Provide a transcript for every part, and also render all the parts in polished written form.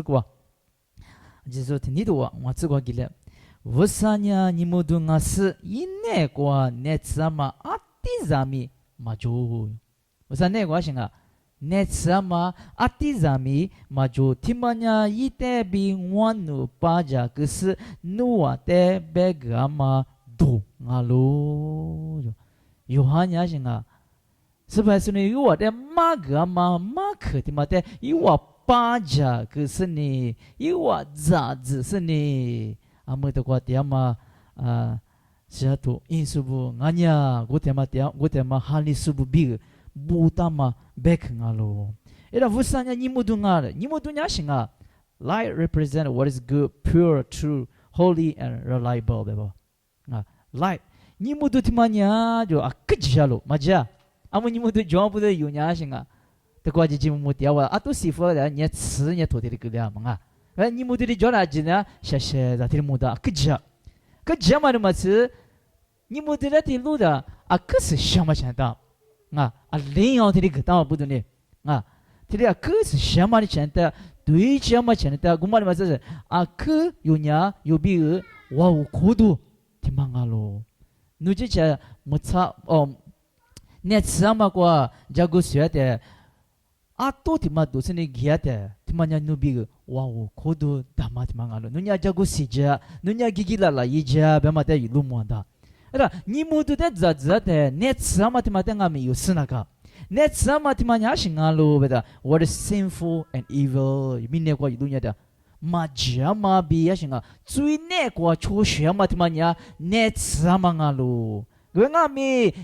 过，就是你都我自个记了。我啥呢？你们都我是一那个那次嘛阿弟咱们嘛就，我啥那个行啊？那次嘛阿弟咱们嘛就听嘛呢？一代比我努巴家可是努啊代别个嘛都啊喽，有哈呢行啊？是不是呢？有我的马个嘛马克的嘛的，有我巴家可是呢，有我咋子是呢？阿姆的话点嘛是啊，都因是不，俺呀，我点嘛点，我点嘛哈里是不比，不打嘛白看啊喽。伊拉乌山呀，你们都啊的，你们都伢行啊。Light represent what is good, pure, true, holy, and reliable，对吧？啊，light，你们都他妈伢就啊，个几下喽，嘛家，阿姆你们都全部都有伢行啊。这个就节目点哇，啊都媳妇的，伢吃伢拖的个了嘛啊。你们的叫哪子呢？谢谢在听木的，个家，个家嘛的嘛是。你们在那里录的啊，可是什么钱的啊，领养的那个当不懂的啊，这里啊可是什么的钱的，对什么钱的，我们嘛是啊，可有伢有比个，哇，我苦度挺忙啊喽，你这些没差哦，那吃嘛过，加个学的啊，都挺嘛都是你给的，挺嘛伢努比个，哇，我苦度大嘛挺忙啊喽，你伢加个时间，你伢给啦一家，别嘛在一路么的。你们都在咋的？你吃嘛？他妈的，俺们有事那个。你吃嘛？他妈伢是俺路不的。What is sinful and evil？明年过一路年的，嘛家嘛比也行啊。最难过出血嘛？他妈伢你吃嘛俺路。我俺们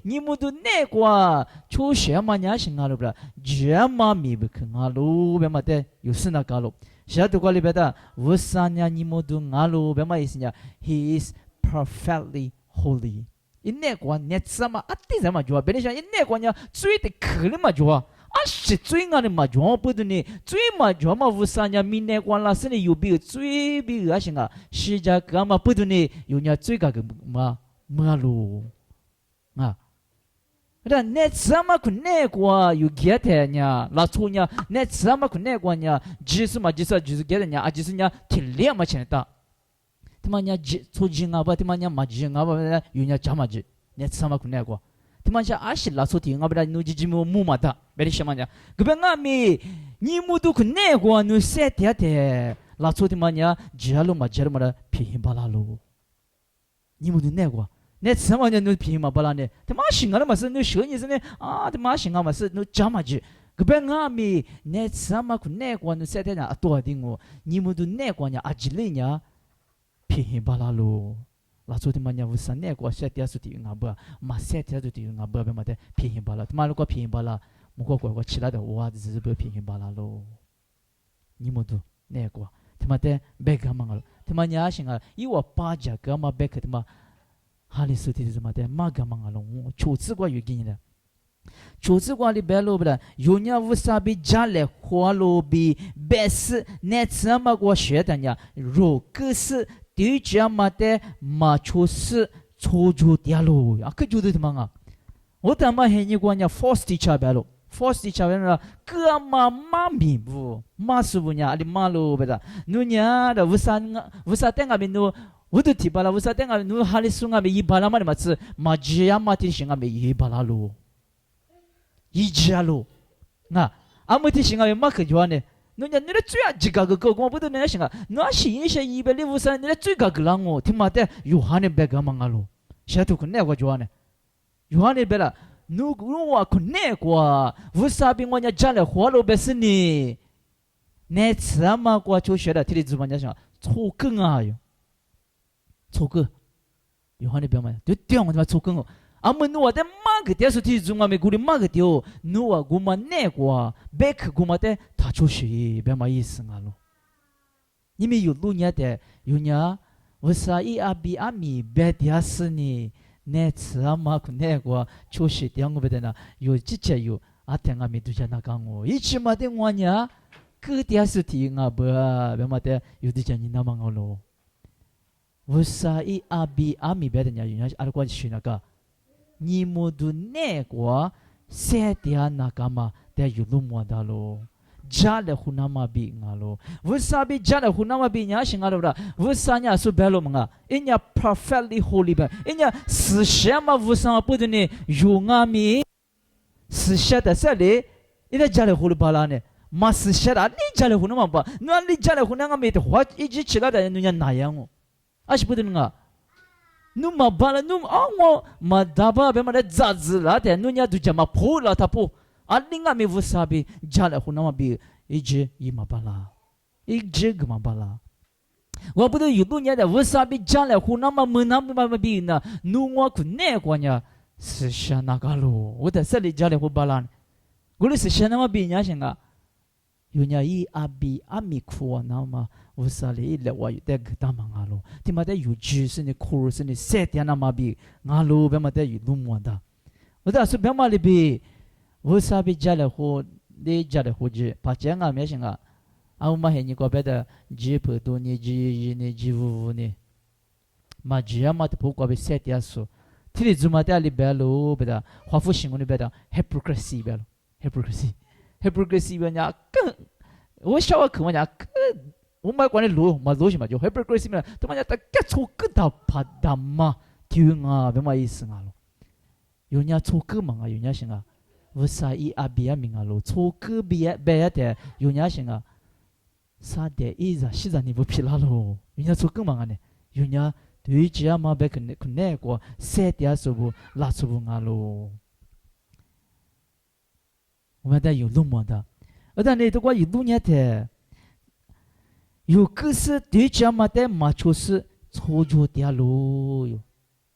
你们都难过出血嘛？伢是俺路不的。家嘛咪不看俺路，别嘛的有事那个路。下头过里边的，我啥伢你们都俺路，别嘛意思伢 ？He is perfectly。holy， 那个你怎么啊？对怎么做？别人想那个呢，最的可能嘛做啊，是最俺的嘛做不对呢？最嘛做嘛无啥呢？明那个老师呢有比最比个行啊，是这个嘛不对呢？有呢最个嘛路啊。那怎么可那个有 get 呢？老粗呢？那怎么可那个呢？就是嘛就是get 呢？啊就是呢，挺亮嘛现在。他妈伢做人啊吧，他妈伢嘛人啊吧，有伢假嘛人，你什么可那个？他妈伢阿是拉出天啊吧，努叽么木嘛的，别的什么伢，个别俺们你木都可那个，努晒天的，拉出他妈伢接了嘛的，皮巴拉路，你木都那个，你什么伢努皮嘛巴拉呢？他妈行啊嘛是努学你是呢啊，他妈行啊嘛是努假嘛人。个别俺们你什么可那个，努晒天啊多的我，你木都那个伢阿吉嘞伢。皮巴拉路，拉出的嘛伢乌山那个晒天出的阿伯，嘛晒天出的阿伯别嘛的皮巴拉，他妈如果皮巴拉，木个过起来的哇，日不皮巴拉路，你们都那个，他妈的别个嘛个，他妈伢行啊，伊我巴家个嘛别个他妈，哈里出的他妈的嘛个嘛个龙，处置过有劲的。处置过里边路不的，有伢乌沙比家来花路比白事，那怎么过学的呢？如果是。对家嘛的嘛就是错就掉路啊，可就是他妈啊！我他妈还你讲呀，force teacher 白路 ，force teacher 白路，个嘛嘛咪不，嘛是不呢？阿里马路不的，侬伢的为啥等阿边侬，我都提巴拉，为啥等阿侬哈里送阿边一巴拉嘛的嘛是，嘛只呀嘛提醒阿边一巴拉路，一家路，那阿么提醒阿边嘛可就呢？侬讲你的最爱几个个，我不懂你想啊，那是一些一百零五三，你的最个个人哦，听嘛的，有哈呢别个忙啊喽，下头可那个就呢，有哈呢别啦，侬我可那个，为啥比我家家里活路别是呢？那次嘛，我就学了，听你主办家想，错更啊哟，错更，有哈呢别嘛，对对，我他妈错更哦。阿么侬的马个点是提中啊，美国的马个掉，侬啊古嘛那个，别个古嘛的他出去，别嘛意思啊咯。你们有路伢的，有伢，为啥伊阿比阿米别点是呢？那次阿妈个那个出去点我别的呢，有直接有阿天阿米都在那讲我，一起嘛的我伢，个点是提啊不，别嘛的有的讲你那么我咯。为啥伊阿比阿米别的伢有伢阿个去那个？你们都那个晒点那个嘛，得有路么的咯。加了湖南嘛比俺喽，为啥比加了湖南嘛比伢是俺喽啦？为啥伢是白了嘛？人家 perfectly holy 吧，人家思想嘛为啥不得呢？有俺咪思想的啥嘞？人家加了湖里巴拉呢？嘛思想啊，你加了湖南嘛吧？那你加了湖南俺咪的话，一直起来的人家哪样哦？啊是不得呢？nu ma bala nu ango ma daba be ma za zla te nu nya du jama pula tapu alinga me vusabi jala hunama bi ije yima bala ije gma bala wa bu de yudu nya de vusabi jala hunama munam ma bi na nu ngwa ku ne kwa nya sishana galo wo de sali jala hu bala gulu sishana ma bi nya shinga yunya yi abi ami kuwa nama usali ile wa yudeg dama ngalo timade yuji sini kuru sini set ya nama bi ngalo bema de yudumwanda wada su bema libi usabi jale ho de jale ho je pachenga meshinga au ma heni ko beda jip do ni ji ni jivu ni ma jiyama te poko be set ya so tiri zumate ali belo beda hwafu shinguni beda hypocrisy belo hypocrisy 吧，我小个看嘛，我买关的路嘛路是嘛，就 hypocrisy 嘛，他妈呀，他给错个大怕大嘛，听啊，别嘛意思啊咯，有人错个嘛啊，有人想啊，我啥伊阿比亚名啊咯，错个比亚的，有人想啊，啥的伊咋是咋你不皮啦咯，有人错个嘛啊呢，有人对只嘛别可能过，谁的说不拉说不啊咯。我们在有路么的，但你都过有路呢的，有个是对家嘛的嘛就是错就掉路哟。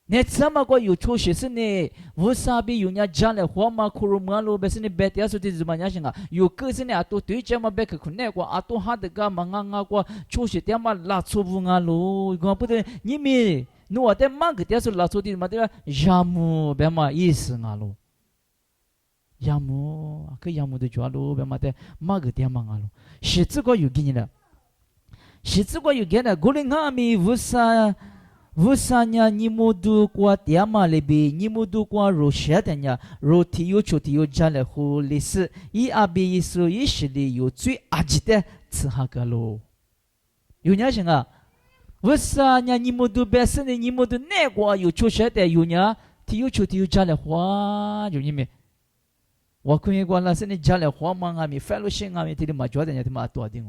你怎么过有错些是呢？我啥比有人讲了话嘛，可能嘛路不是你白天说的怎么样行啊？有个是呢，啊都对家嘛白可能过，啊都哈的个嘛啊过错些点嘛拉错不啊路，我不对，你们我在忙个点说拉错的嘛的，项目别嘛意思啊路。yamu ake yamu de jwalo be mate mag dia mangalo shitsu go yugini la shitsu go yugena golinga mi vusanya nimudu kwa tiama lebi nimudu kwa roshatanya rotiyo chotiyo jale ho lis I abi isu ishili yo tsui ajite tsahagalo yunya shinga vusanya nimudu besene nimudu ne kwa yo choshate yunya tiyo chotiyo jale hwa yunyime我可以讲那是你家里黄忙啊，咪 fellowship 啊，咪这里嘛觉得人家嘛多点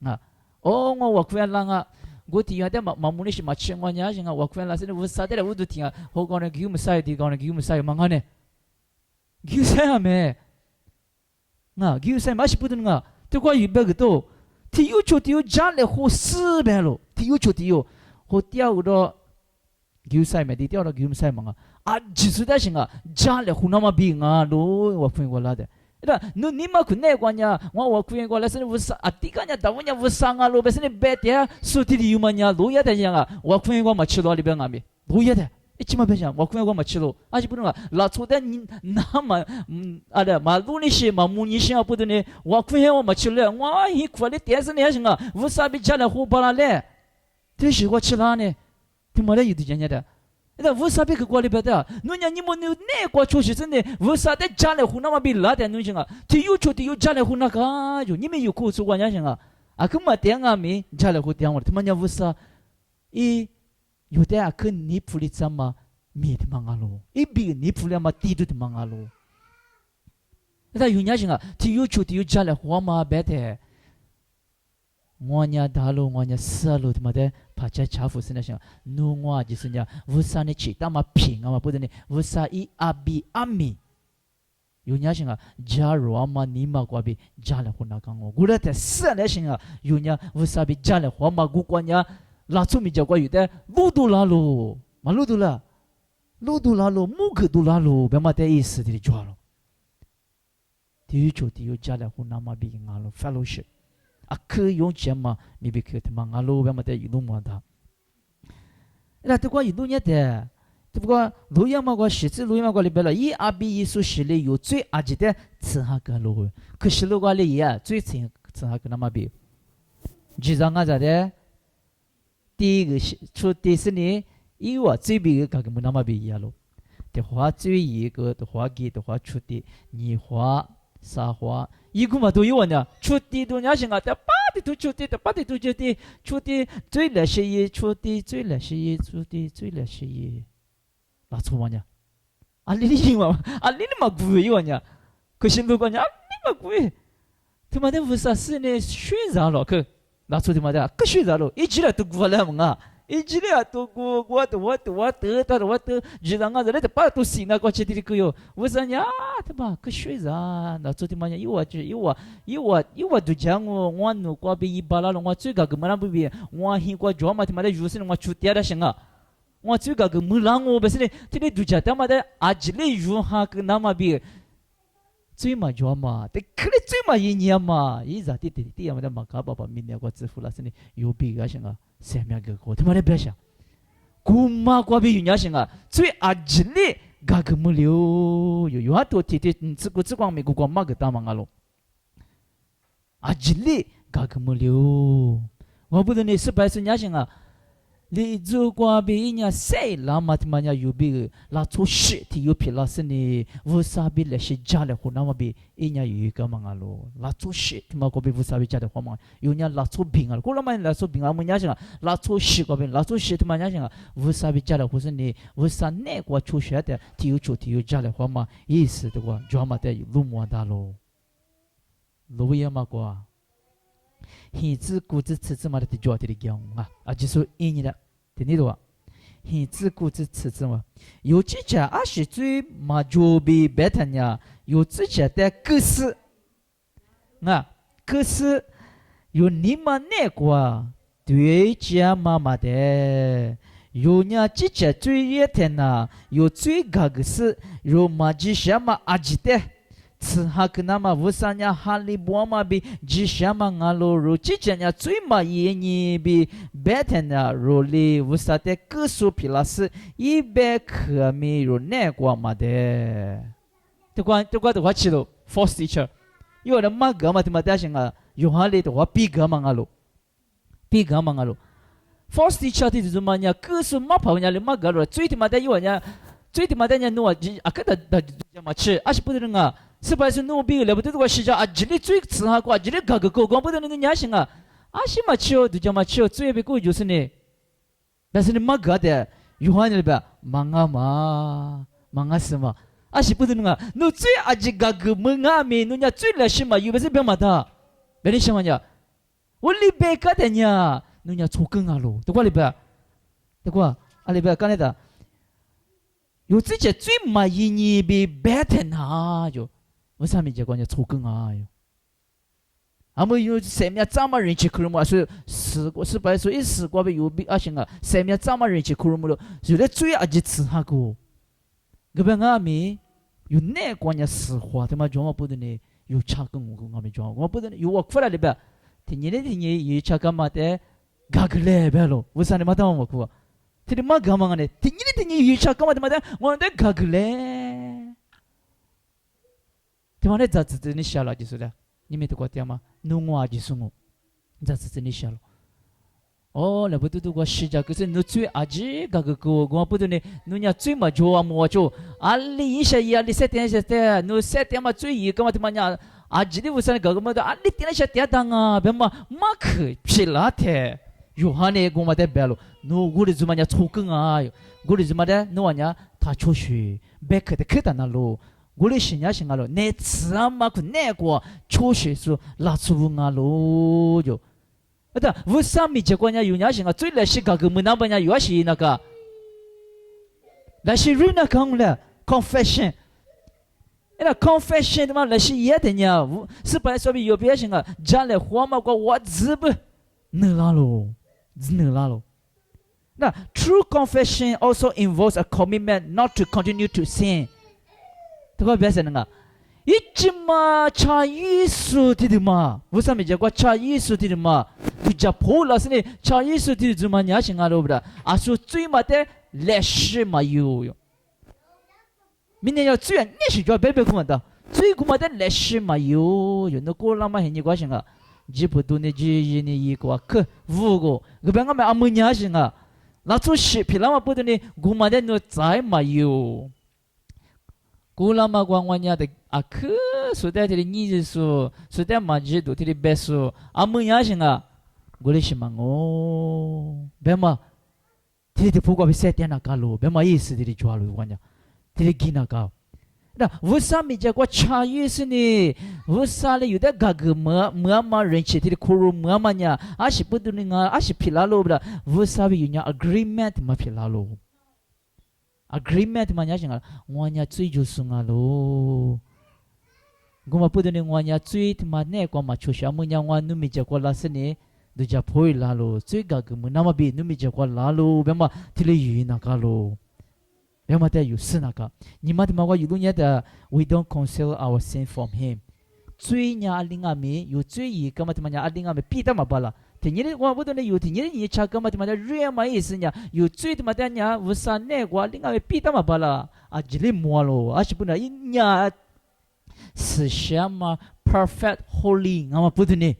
啊，哦，我可以让啊，我听下的嘛木尼是嘛吃我伢是啊，我可以让是你我啥的我都听啊，好讲呢，给我们晒的讲呢，给我们晒忙啊呢，给晒啊没，啊，给晒嘛是不能啊，这个一百个多，体育球体育家里好死白咯，体育球体育好掉到，给晒没的掉到给我们晒忙啊。啊，就是的是啊，家里湖南嘛比啊，罗我看过来的。那你嘛看那个呀，我看过来是不是啊？第个呀，台湾呀不上啊，罗不是你白的，说的有嘛呀，罗也的样啊，我看过嘛吃到里边啊咪，罗也的，一起嘛别讲，我看过嘛吃到，啊是不能啊，拉错的你那么啊的马路那些嘛木尼些啊不得呢，我看过嘛吃了，我一块的电视呢是啊，为啥比家里湖巴拉嘞？这是我吃了呢，听没得有的讲的。那为啥别个过来不得？侬讲你们那过出去真的，为啥在家里湖南嘛比拉点东西啊？体育球体育家里湖南个就你们有故事我讲啊，啊根本点啊没家里湖点我，他们讲为啥？一有的啊跟你普里怎么没的忙啊喽？一比你普里嘛地都的忙啊喽？那有讲啊，体育球体育家里湖嘛别的。我伢大路我伢死路他妈的怕在查福是那些努我就是伢乌萨呢起他妈平啊嘛不得呢乌萨伊阿比阿米有伢些啊加入啊嘛尼玛过比加了混那讲我古来的死那些啊有伢乌萨比加了混嘛古过伢拉出米叫过有的路都拉路嘛路都拉木克都拉路别嘛的意思的抓了体育球体育加了混那嘛比啊了 fellowship啊，可用钱嘛？咪别去他妈阿罗，别么的一路么的。那这个一路呢的，这个路亚嘛个实质路亚嘛个里边了，一阿比耶稣实力有最阿吉的吃哈个路，可是路个里呀最吃哈个那么比，就让俺咋的？第一个出第四呢，以我最比个个么那么比呀路，的话最一个的话给的话出的，你话。撒花，一个嘛都有呢，出地都伢是啊，但八地都出地，八地都出地，出地最来是一，出地最来是一，出地最来是一，那错嘛呢？啊，你嘛，啊，你嘛贵哇呢？可是如果呢，你嘛贵，他妈的为啥是呢？选择了可，那错他妈的，可选择了，一直来都过来嘛啊。一直来都过，我得，知道我这里的把都行了，过去的个哟。我说呀，他妈可水啊！那昨天嘛，有我都讲我努过比一巴拉了，我最高个么那不比，我hin过抓嘛，他妈的就是我出点的行啊。我最高个么啷我不是呢？这里都讲他妈的，阿吉里如哈个那么比。最嘛抓嘛，但可能最嘛一年嘛，一咋地呀嘛的嘛，卡爸爸明年过支付了是呢，有比个行啊。什么个我他妈的别想，姑妈过比人家行啊，最阿吉哩嘎个么了，有哈多天天只光美国光嘛个大忙啊喽，阿吉哩嘎个么了，我不得你18岁人家行啊。你做过比人家谁拉嘛他妈呀有比拉错事体有皮拉是呢，乌萨比来是家了，湖南嘛比人家有个嘛咯，拉错事他妈过比乌萨比家的话嘛，有人家拉错病啊，过了嘛拉错病啊，么人家讲拉错事过比拉错事他妈人家讲乌萨比家的或是呢，乌萨那过出血的体有家的话嘛，意思的话就嘛的路么大咯，路也嘛过。现子固执此子嘛的就的讲啊，就是一年了，听你多。现子固执此子嘛，有几家阿是最嘛就比别他呀，有几家的可是，啊，可是有你们那个对家妈妈的，有伢几家最热天呐，有最高个是有嘛几下嘛阿吉的。此哈克那么乌萨냐哈利波嘛比吉夏嘛阿罗罗吉家냐最嘛耶尼比白天呐罗里乌萨的各属皮拉斯一百克米罗奈瓜嘛的，这关起了 ，force teacher， 有的嘛个嘛他妈的是啊，有哈里的话比个嘛阿罗，force teacher 的就是嘛냐各属嘛跑냐里嘛个罗，最他妈的有냐最他妈的냐诺啊个的嘛吃，阿是不得啊。18岁努比了不得个时间啊，这里最吃哈过，这里嘎个高光不得那伢行啊，阿西嘛吃哦，就叫嘛吃哦，最别个就是呢，但是你嘛个的，有话你别忙啊什么，阿西不得那个，你最阿只嘎个忙啊没，你伢最来什么，有不是别嘛的，别你什么伢，我里边个的伢，你伢错更啊喽，对过里边，对过，阿里边干的，有自己最嘛一年比白天啊就。为啥没结果人家错更啊哟？阿么有什么这么人气可能嘛？所以18岁一时过被有比阿行啊，什么这么人气可能么了？有的最阿吉吃哈个，个别阿咪有那关键实话，他妈讲我不得呢，有差更我阿咪讲，我不得有我过来里边，听你有差干嘛的？嘎个嘞别咯，为啥你妈当我过？听你妈干嘛呢？听你有差干嘛的嘛的？我的嘎个嘞。他妈的咋子你笑了就是了，你没得过点吗？弄我就是我，咋子你笑了？哦，那不都个时间可是你最阿吉个我不得呢，你伢最嘛就啊么就，阿里一下阿里7点你7点嘛最一个嘛他妈伢阿吉的为啥个嘛的阿里点7点当啊，别嘛马克皮拉特，有哈呢个嘛的别了，你我的怎么伢错更啊？我的怎么的你话伢他出去，别克的克的那路。我的心呀心啊喽，那次啊嘛可那个确实是拉出啊喽就，但为啥没结果呢？有伢心啊，最来是个门那边呀，有些那个，那是人那讲了 confession， 那 confession 的嘛，那是也的呢，18岁有别心啊，将来活嘛个我自不能拉喽。那 true confession also involves a commitment not to continue to sin。这个别说那个，一直嘛查耶稣的嘛，为什么讲过查耶稣的嘛？就叫破了是呢，查耶稣的怎么样行啊？对不对？啊，说最嘛的历史嘛有，明年要最历史就要别个的，最古嘛的历史嘛有，那过了嘛很奇怪行啊，只不过呢，只呢一个可五个，个别个嘛阿么样行啊？那做事皮那嘛不得呢，古嘛的那在嘛有。古拉玛光玩家的啊，可所在这里20数，所在马吉都这里100数，阿姆亚是个，我哩是嘛哦，别嘛，这里不过被7天那个路，别嘛意思这里抓路关呀，这里几那个。那为啥咪叫我查阅是呢？为啥嘞？有的嘎个么人气的苦路么呀？阿是不对呢啊？阿是皮拉路不啦？为啥咪有呢 agreement 嘛皮拉路 ？agreement 嘛呀？是个我呀追就是个路。我嘛不对呢，我呀追他妈呢，我嘛出去，我呀我努咪叫我拉是呢，都叫破拉路，追嘎个么那么比努咪叫我拉路，别嘛提了语那个路。别嘛的有事那个，你嘛的嘛我有路年的 ，we don't conceal our sin from him。追呀阿linga mi，有追伊，干嘛的嘛呀阿linga mi，逼的嘛巴啦。听你的我不懂的有听你的你查干嘛的嘛的瑞嘛意思呀，有追的嘛的呀，无啥呢我linga mi逼的嘛巴啦，啊这里摸咯，啊是不能因呀，是什么 perfect holy，我嘛不懂呢，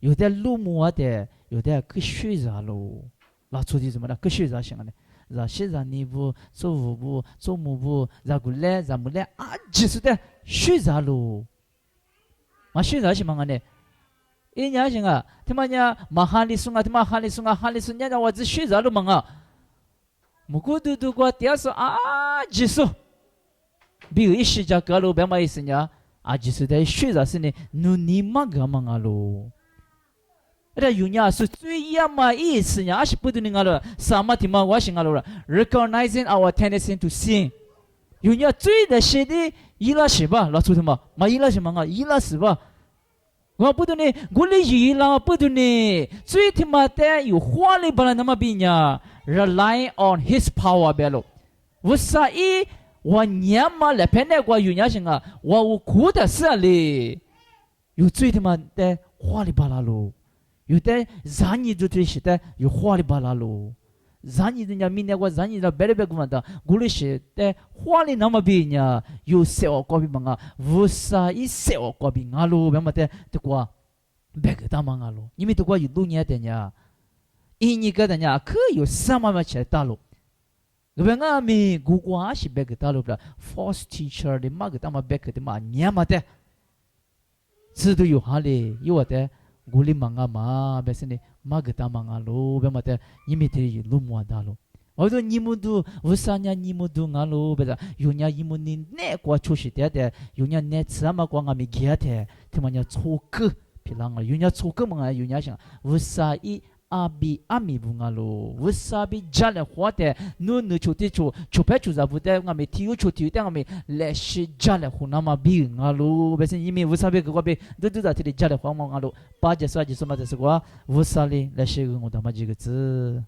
有的路摸的，有的可学啥咯，那出的怎么的可学啥行呢？za shi za ni bu zo wu bu zo mu bu za gu le za mu le a ji su de shui za lu ma shui za shi ma ne e nya shi nga te ma nya ma ha li su nga te ma ha li su nga ha li su nya wa zi shui za lu ma nga mu gu du du gua tia su a ji su bi yi shi ja ga lu be ma yi su nya a ji su de shui za si ne nu ni ma ga ma nga lu这有伢是最要嘛意思呀，是不对的了，什么地方我是了 ，recognizing our tendency to sin， 有伢最的是的，伊拉是吧？老出什么？嘛伊拉什么啊？伊拉是吧？我不对呢，我哩伊拉不对呢，最他妈的有花里巴拉那么比呀 ，rely on His power 别了，我啥伊我伢嘛来骗那个有伢什么？我苦的是哩，有最他妈的花里巴拉喽。有的zanyi do tu shita有花里巴拉喽zanyi的呀明年我zanyi的别的别个嘛的古里是的花里那么比呀有些我过比嘛啊无啥一些我过比啊喽别嘛的这个别个大嘛啊喽因为这个有路年的呀一年个的呀可有什么嘛起来大喽别个咪古瓜是别个大喽不啦 false teacher 的嘛个大嘛别个的嘛年嘛的知道有哈哩有的guli manga ma besene magta manga lo be mate yimite lu muada lo odo nimudu usanya nimudu ngalo beza yunya yimuni ne kwa choshi de yunya ne tsama kwa ngami giate timanya choke pilanga yunya choke manga yunya sha usa I abi ami bungalo usabi jale hwate nu nu choti chu chupe chu za bute ngami tiu chu tiu te ngami leshi jale hunama bi ngalo besen yimi usabi ko be du da ti jale hwa ngalo pa je sa ji soma de so wa usali leshi ngudama jigutsu